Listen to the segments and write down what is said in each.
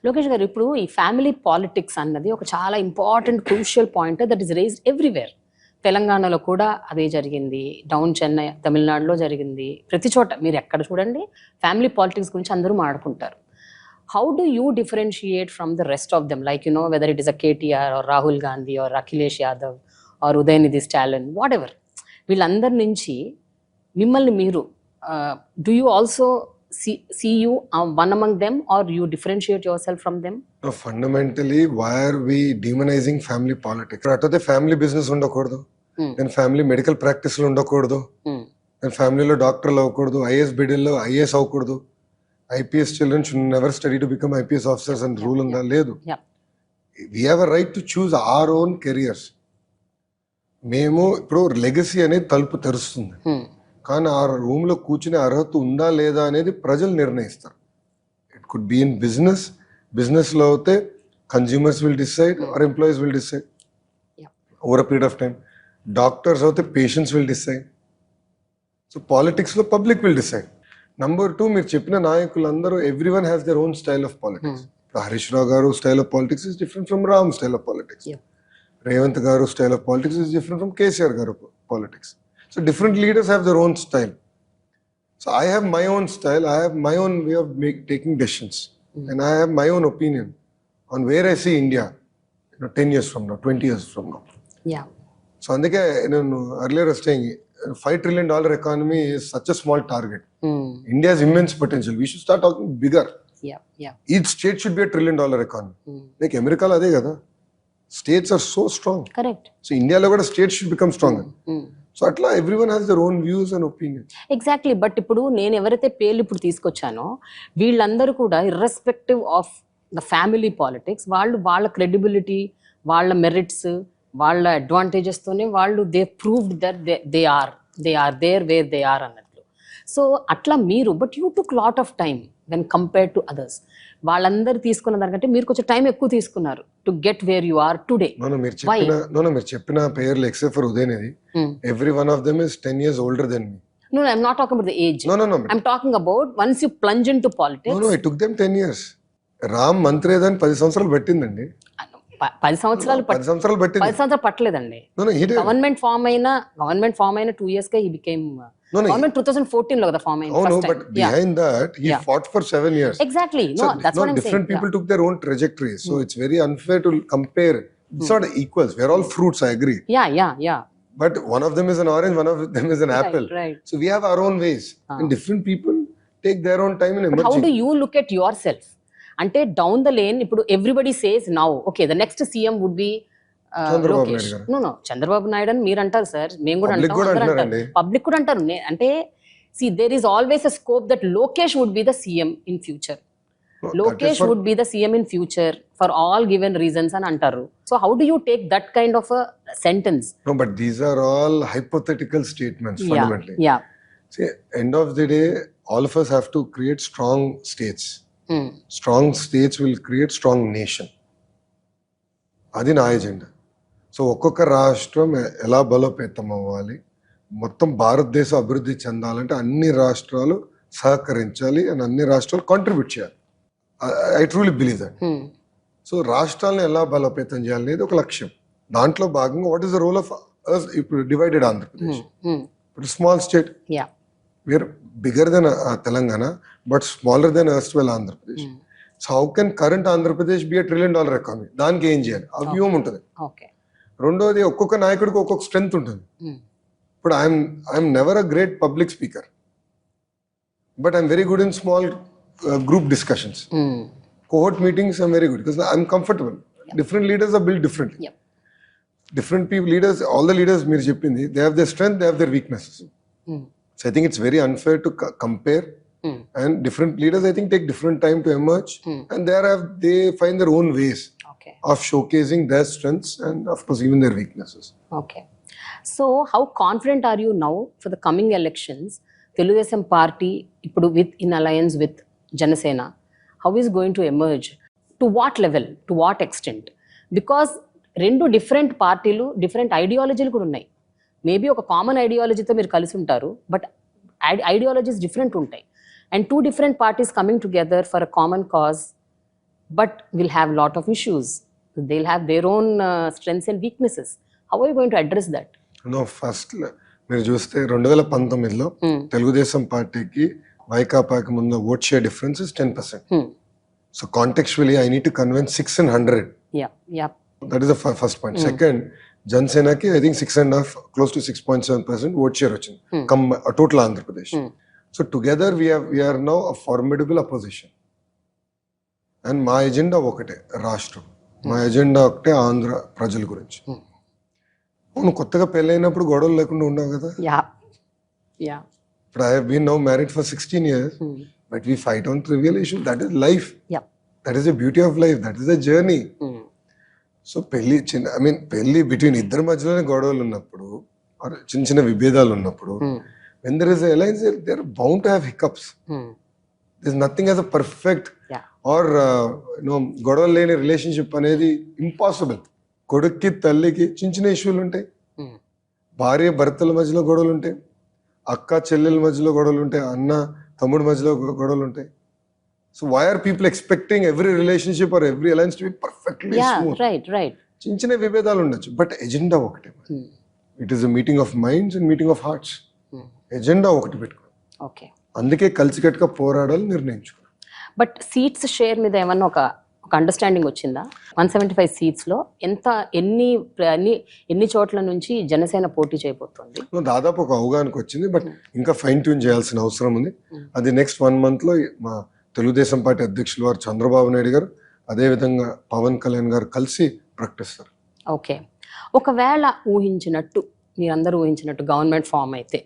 లోకేష్ గారు, ఇప్పుడు ఈ ఫ్యామిలీ పాలిటిక్స్ అన్నది ఒక చాలా important crucial point that is raised everywhere. తెలంగాణలో కూడా అదే జరిగింది, డౌన్ చెన్నై తమిళనాడులో జరిగింది, ప్రతి చోట మీరు ఎక్కడ చూడండి ఫ్యామిలీ పాలిటిక్స్ గురించి అందరూ మాట్లాడుకుంటారు. How do you differentiate from the rest of them, like whether it is a KTR or Rahul Gandhi or Akhilesh Yadav or Udhayanidhi Stalin, whatever, వీళ్ళందరి నుంచి మిమ్మల్ని మీరు do you also see you one among them, or you differentiate yourself from them? No, fundamentally, why are we demonizing family politics? అటొతే family business ఉండకూడదు, నేను family medical ప్రాక్టీస్లో ఉండకూడదు, నేను ఫ్యామిలీలో డాక్టర్లు అవ్వకూడదు, ఐఏఎస్ బిడ్డల్లో ఐఏఎస్ అవ్వకూడదు, IPS children should never study to become IPS officers అని రూల్ ఉందా? లేదు. We have a right to choose our own careers. మేము ఇప్పుడు లెగసీ అనేది తలుపు తెరుస్తుంది, కానీ ఆ రూమ్ లో కూర్చునే అర్హత ఉందా లేదా అనేది ప్రజలు నిర్ణయిస్తారు. It could be in business, business లో అయితే consumers will decide or employees will decide over a period of time. Doctors అయితే patients will decide. So politics లో పబ్లిక్ విల్ డిసైడ్. నంబర్ 2, మీరు చెప్పిన నాయకులందరూ every one has their own style of politics. Harish Rao garu style of politics is different from Ram style of politics. Revanth garu style of politics is different from KCR గారు politics. So different leaders have their own style. So I have my own style. I have my own way of taking decisions, and I have my own opinion on where I see India, 10 years from now, 20 years from now. Yeah. So andike earlier I was saying, $5 trillion economy is such a small target. India has immense potential. We should start talking bigger. Yeah. Each state should be a $1 trillion economy. Like America la ade kada. States are so strong. Correct. So India lo kuda states should become stronger. So అట్లా everyone has their own views and opinions. Exactly. But ఇప్పుడు నేను ఎవరైతే పేర్లు ఇప్పుడు తీసుకొచ్చానో వీళ్ళందరూ కూడా irrespective of the family politics, వాళ్ళు వాళ్ళ క్రెడిబిలిటీ, వాళ్ళ మెరిట్స్, వాళ్ళ అడ్వాంటేజెస్తోనే వాళ్ళు they proved that they are there where they are అన్నట్లు. సో అట్లా మీరు, but you took lot of time when compared to others. వాళ్ళందరూ తీసుకున్న దానికంటే మీరు కొంచెం టైం ఎక్కువ తీసుకున్నారు to get where you are today. మీరు చెప్పిన పేర్లు except for Udhayanidhi, every one of them is 10 years older than me. No, I'm not talking about the age. No. I'm talking about once you plunge into politics. No, it took them 10 years. Ram మంత్రి ఏదని 10 సంవత్సరాలు పట్టిందండి. 10 సంవత్సరాలు పట్టింది. 10 సంవత్సరాలు పట్టలేదండి. Government form అయిన 2 years గా he became government 2014 లో కదా ఫామ్ అయింది. No, but behind that he fought for 7 years. Exactly. No, that's what I'm saying. Different people took their own trajectories, so it's very unfair to compare. It's not equals. We're all fruits, I agree. Yeah. But one of them is an orange, one of them is an apple. Right. So we have our own ways, and different people take their own time in emerging. How do you look at yourself? Ante down the lane, ఇప్పుడు everybody says now, okay, the next CM would be Lokesh. No, Chandrababu Naidu అని మీరు అంటారు sir, మేము కూడా అంటాం, public కూడా అంటారు. అంటే there is always a scope that Lokesh would be the CM in future. Lokesh would be the CM in future for all given reasons అని అంటారు. So how do you take that kind of a sentence? No, but these are all hypothetical statements fundamentally. Yeah. See, end of the day, all of us have to create strong states. Strong states will create strong nation. అది నా agenda. So ఒక్కొక్క రాష్ట్రం ఎలా బలోపేతం అవ్వాలి, మొత్తం భారతదేశం అభివృద్ధి చెందాలంటే అన్ని రాష్ట్రాలు సహకరించాలి అండ్ అన్ని రాష్ట్రాలు కాంట్రిబ్యూట్ చేయాలి. I truly believe that. So రాష్ట్రాలను ఎలా బలోపేతం చేయాలి అనేది ఒక లక్ష్యం. దాంట్లో భాగంగా what is the role of ఇప్పుడు డివైడెడ్ ఆంధ్రప్రదేశ్. ఇప్పుడు small state, we are bigger than Telangana but smaller than erstwhile Andhra Pradesh. So how can current Andhra Pradesh be $1 trillion economy? దానికి ఏం చేయాలి? ఆ వ్యూహం ఉంటుంది. రెండోది, ఒక్కొక్క నాయకుడికి ఒక్కొక్క స్ట్రెంగ్త్ ఉంటుంది. ఇప్పుడు I'm never a great public speaker, but I'm very good in small group discussions. Cohort meetings I'm very good because I'm comfortable. Different leaders are built differently. Different people leaders, all the leaders మీరు చెప్పింది, they have their strength, they have their weaknesses. So I think it's very unfair to compare. And different leaders, I think, take different time to emerge, and they find their own ways of showcasing their strengths and, of course, even their weaknesses. Okay. So, how confident are you now for the coming elections? Telugudesam party, ippudu in alliance with Janasena, how is going to emerge? To what level? To what extent? Because rendu different parties, different ideologies kuda unnai. Maybe oka common ideology tho meer kalisi untaru, but ideologies different untayi. And two different parties coming together for a common cause but will have lot of issues. They'll have their own strengths and weaknesses. How are you going to address that? No first మీరు చూస్తే 2019లో తెలుగుదేశం పార్టీకి వైకాపాకి ముందు vote share difference is 10%. So contextually I need to convince 6 and 100. Yeah. That is the first point. Second, జనసేనకి I think 6.5 close to 6.7% vote share వచ్చింది total Andhra Pradesh. So together we are now a formidable opposition. And మా agenda ఒకటే, రాష్ట్రం. మా agenda ఒకటే, ఆంధ్ర ప్రజల గురించి. అవును, కొత్తగా పెళ్ళైనప్పుడు గొడవలు లేకుండా ఉండవు కదా. Yeah. But I have been now married for 16 years, but we fight on trivial issues. That is life. Yeah. That is the beauty of life. That is the journey. So పెళ్లి బిట్వీన్ ఇద్దరి మధ్యలోనే గొడవలు ఉన్నప్పుడు, చిన్న చిన్న విభేదాలు ఉన్నప్పుడు, when there is a alliance, they are bound to have hiccups. There is nothing as a perfect or గొడవలు లేని రిలేషన్షిప్ అనేది ఇంపాసిబుల్. కొడుక్కి తల్లికి చిన్న చిన్న ఇష్యూలు ఉంటాయి, భార్య భర్తల మధ్యలో గొడవలు ఉంటాయి, అక్క చెల్లెల మధ్యలో గొడవలు ఉంటాయి, అన్న తమ్ముడి మధ్యలో గొడవలు ఉంటాయి. So why are people expecting every relationship or every alliance to be perfectly smooth? Right. చిన్న చిన్న విభేదాలు ఉండొచ్చు, బట్ ఎజెండా ఒకటే. It is a meeting of minds and meeting of hearts. Agenda ఒకటి పెట్టుకో. ఓకే. అందుకే కలిసికట్టుగా పోరాడాలి నిర్ణయించుకో. బట్ సీట్స్ షేర్ మీద ఏమన్నా ఒక అండర్స్టాండింగ్ వచ్చిందా? 175 seats లో ఎన్ని చోట్ల నుంచి జనసేన పోటీ చేయబోతోంది? దాదాపు ఒక అవగాహనకు వచ్చింది, బట్ ఇంకా ఫైన్ ట్యూన్ చేయాల్సిన అవసరం ఉంది. అది నెక్స్ట్ 1 month లో మా తెలుగుదేశం పార్టీ అధ్యక్షులు వారు చంద్రబాబు నాయుడు గారు, అదేవిధంగా పవన్ కళ్యాణ్ గారు కలిసి ప్రకటిస్తారు. ఓకే. ఒకవేళ మీరందరూ ఊహించినట్టు గవర్నమెంట్ ఫామ్ అయితే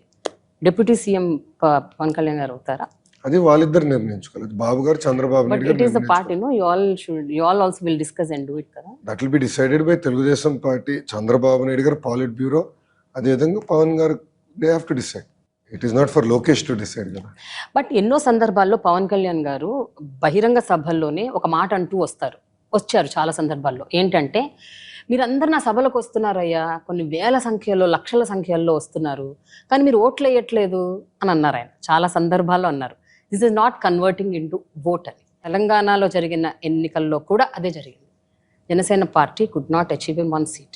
డిప్యూటీ సీఎం పవన్ కళ్యాణ్ గారు అవుతారా? అది వాళ్ళిద్దరు నిర్ణయించుకోలేదు, బాబు గారు చంద్రబాబు నాయుడు గారు. But it is the party, no? You all also will discuss and do it, కదా? That will be decided by Telugu Desam party, Chandrababu Naidu గారు, పాలిట్ బ్యూరో, అదేవిధంగా పవన్ గారు. They have to decide. It is not for Lokesh to decide కదా. But ఎన్నో సందర్భాల్లో పవన్ కళ్యాణ్ గారు బహిరంగ సభల్లోనే ఒక మాట అంటూ వచ్చారు చాలా సందర్భాల్లో. ఏంటంటే, మీరందరు నా సభలకు వస్తున్నారయ్యా, కొన్ని వేల సంఖ్యలో లక్షల సంఖ్యల్లో వస్తున్నారు, కానీ మీరు ఓట్లు వేయట్లేదు అని అన్నారు ఆయన. చాలా సందర్భాల్లో అన్నారు. This is not converting into vote అని. తెలంగాణలో జరిగిన ఎన్నికల్లో కూడా అదే జరిగింది. Janasena party could not achieve in 1 seat.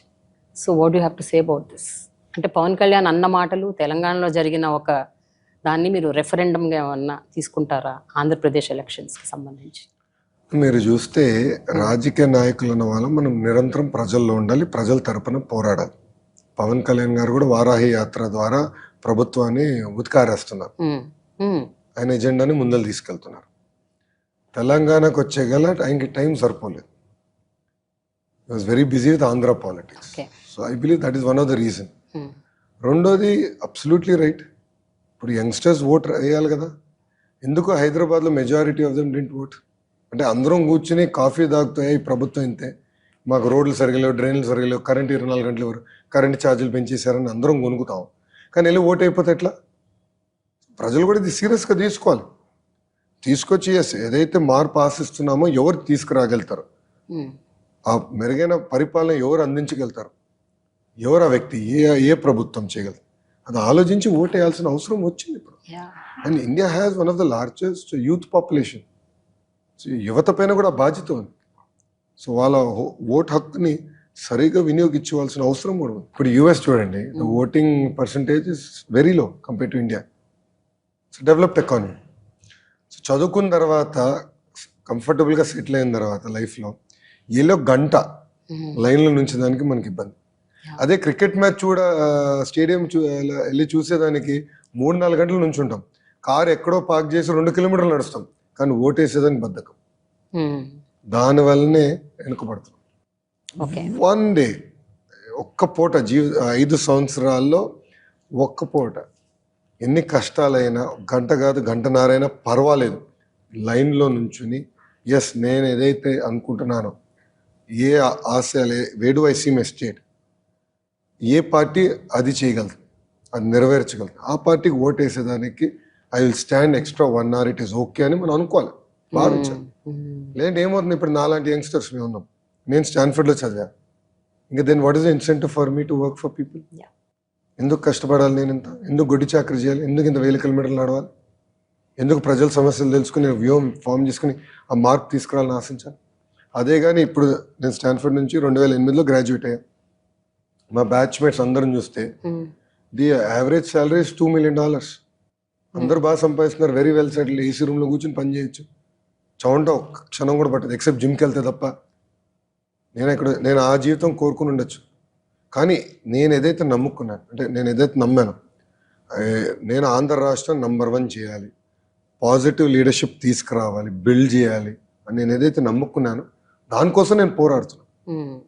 So what you have to say about this? అంటే పవన్ కళ్యాణ్ అన్న మాటలు, తెలంగాణలో జరిగిన ఒక దాన్ని మీరు రెఫరెండంగా ఏమన్నా తీసుకుంటారా ఆంధ్రప్రదేశ్ ఎలక్షన్స్కి సంబంధించి? మీరు చూస్తే రాజకీయ నాయకులు అన్న వాళ్ళం మనం నిరంతరం ప్రజల్లో ఉండాలి, ప్రజల తరపున పోరాడాలి. పవన్ కళ్యాణ్ గారు కూడా వారాహి యాత్ర ద్వారా ప్రభుత్వాన్ని ఉతికారేస్తున్నారు. ఆయన ఎజెండాని ముందలు తీసుకెళ్తున్నారు. తెలంగాణకు వచ్చే గల ఆయనకి టైం సరిపోలేదు. he was very busy with Andhra politics. So I believe that is one of the reason. రెండోది అబ్సల్యూట్లీ రైట్, ఇప్పుడు యంగ్స్టర్స్ ఓట్ వేయాలి కదా. ఎందుకు హైదరాబాద్లో majority of them didn't vote? అంటే అందరం కూర్చుని కాఫీ తాగుతాయి, ఈ ప్రభుత్వం ఇంతే, మాకు రోడ్లు సరిగా లేవు, డ్రైన్లు సరిగా లేవు, కరెంట్ 24 గంటలు ఎవరు, కరెంట్ ఛార్జీలు పెంచేశారని అందరం కొనుక్కుతాం. కానీ వెళ్ళి ఓట్ అయిపోతే ఎట్లా? ప్రజలు కూడా ఇది సీరియస్గా తీసుకోవాలి. తీసుకొచ్చి ఏదైతే మార్పు ఆశిస్తున్నామో ఎవరు తీసుకురాగలుగుతారు, ఆ మెరుగైన పరిపాలన ఎవరు అందించగలుగుతారు, ఎవరు ఆ వ్యక్తి, ఏ ప్రభుత్వం చేయగలరు, అది ఆలోచించి ఓట్ వేయాల్సిన అవసరం వచ్చింది ఇప్పుడు. And India has one of the largest youth population. So యువత పైన కూడా బాధ్యత ఉంది. సో వాళ్ళ ఓట్ హక్కుని సరిగా వినియోగించవలసిన అవసరం కూడా ఉంది. ఇప్పుడు యూఎస్ చూడండి, the voting percentage is very low compare to India. It's developed economy. So చదువుకున్న తర్వాత కంఫర్టబుల్గా సెటిల్ అయిన తర్వాత లైఫ్లో ఏలో గంట లైన్లో నుంచి దానికి మనకి ఇబ్బంది. అదే క్రికెట్ మ్యాచ్ స్టేడియం వెళ్ళి చూసేదానికి 3-4 గంటల నుంచి ఉంటాం. కారు ఎక్కడో పార్క్ చేసి 2 కిలోమీటర్లు నడుస్తాం, కానీ ఓటేసేదానికి బద్ధకం. దానివల్లనే వెనుకబడుతున్నాం. 1 day ఒక్క పూట 5 సంవత్సరాల్లో ఒక్క పూట ఎన్ని కష్టాలైనా గంట కాదు గంటన్నరైనా పర్వాలేదు లైన్లో నుంచుని ఎస్ నేను ఏదైతే అనుకుంటున్నానో, ఏ ఆశయాలే వేడు ఐ సీ మై స్టేట్, ఏ పార్టీ అది చేయగలదు, అది నెరవేర్చగలదు, ఆ పార్టీకి ఓటేసేదానికి I will stand extra 1 hour, it is okay అని మనం అనుకోవాలి, భావించాలి. లేదంటే ఏమవుతుంది, ఇప్పుడు నాలాంటి యంగ్స్టర్స్ మేము ఉన్నాం, నేను స్టాన్ఫర్డ్లో చదివాను, ఇంకా then what is the incentive for me to work for people? ఎందుకు కష్టపడాలి నేను ఇంత? ఎందుకు గొడ్డి చాకరీ చేయాలి? ఎందుకు ఇంత 1000 కిలోమీటర్లు నడవాలి? ఎందుకు ప్రజల సమస్యలు తెలుసుకుని వ్యూహం ఫామ్ చేసుకుని ఆ మార్పు తీసుకురావాలని ఆశించాలి? అదే కానీ ఇప్పుడు నేను స్టాన్ఫర్డ్ నుంచి 2008లో గ్రాడ్యుయేట్ అయ్యా. మా బ్యాచ్మేట్స్ అందరం చూస్తే the average salary is $2 million. అందరూ బాగా సంపాదిస్తున్నారు, వెరీ వెల్ సెటిల్, ఏసీ రూమ్లో కూర్చొని పని చేయొచ్చు. చౌంట ఒక్క క్షణం కూడా పట్టదు, ఎక్సెప్ట్ జిమ్కి వెళ్తే తప్ప. నేను ఆ జీవితం కోరుకుని ఉండొచ్చు, కానీ నేను ఏదైతే నమ్ముకున్నాను, అంటే నేను ఏదైతే నమ్మాను, నేను ఆంధ్ర రాష్ట్రం నంబర్ 1 చేయాలి, పాజిటివ్ లీడర్షిప్ తీసుకురావాలి, బిల్డ్ చేయాలి అని నేను ఏదైతే నమ్ముకున్నానో దానికోసం నేను పోరాడుతున్నాను.